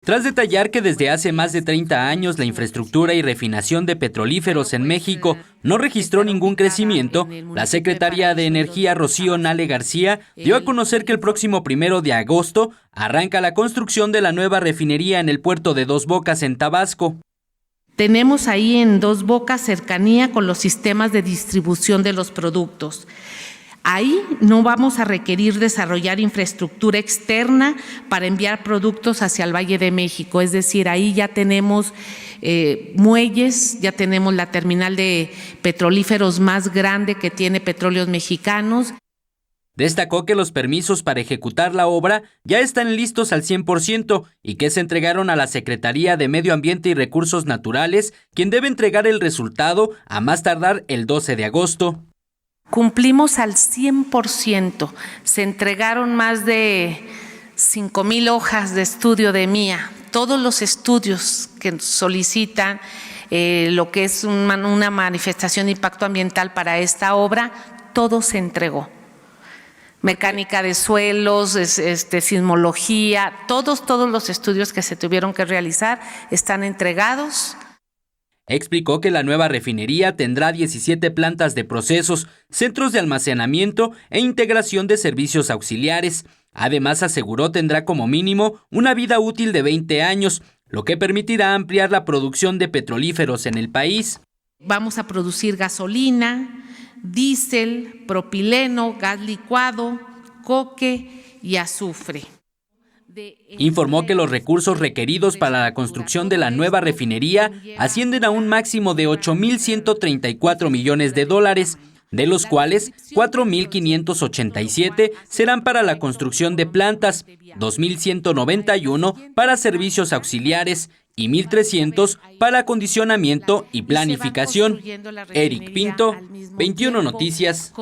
Tras detallar que desde hace más de 30 años la infraestructura y refinación de petrolíferos en México no registró ningún crecimiento, la secretaria de Energía Rocío Nale García dio a conocer que el próximo 1 de agosto arranca la construcción de la nueva refinería en el puerto de Dos Bocas en Tabasco. Tenemos ahí en Dos Bocas cercanía con los sistemas de distribución de los productos. Ahí no vamos a requerir desarrollar infraestructura externa para enviar productos hacia el Valle de México, es decir, ahí ya tenemos muelles, ya tenemos la terminal de petrolíferos más grande que tiene Petróleos Mexicanos. Destacó que los permisos para ejecutar la obra ya están listos al 100% y que se entregaron a la Secretaría de Medio Ambiente y Recursos Naturales, quien debe entregar el resultado a más tardar el 12 de agosto. Cumplimos al 100%, se entregaron más de 5,000 hojas de estudio de MIA, todos los estudios que solicitan lo que es una manifestación de impacto ambiental para esta obra, todo se entregó. Mecánica de suelos, sismología, todos los estudios que se tuvieron que realizar están entregados. Explicó que la nueva refinería tendrá 17 plantas de procesos, centros de almacenamiento e integración de servicios auxiliares. Además, aseguró tendrá como mínimo una vida útil de 20 años, lo que permitirá ampliar la producción de petrolíferos en el país. Vamos a producir gasolina, diésel, propileno, gas licuado, coque y azufre. Informó que los recursos requeridos para la construcción de la nueva refinería ascienden a un máximo de $8,134 millones, de los cuales 4,587 serán para la construcción de plantas, 2,191 para servicios auxiliares y 1,300 para acondicionamiento y planificación. Eric Pinto, 21 Noticias.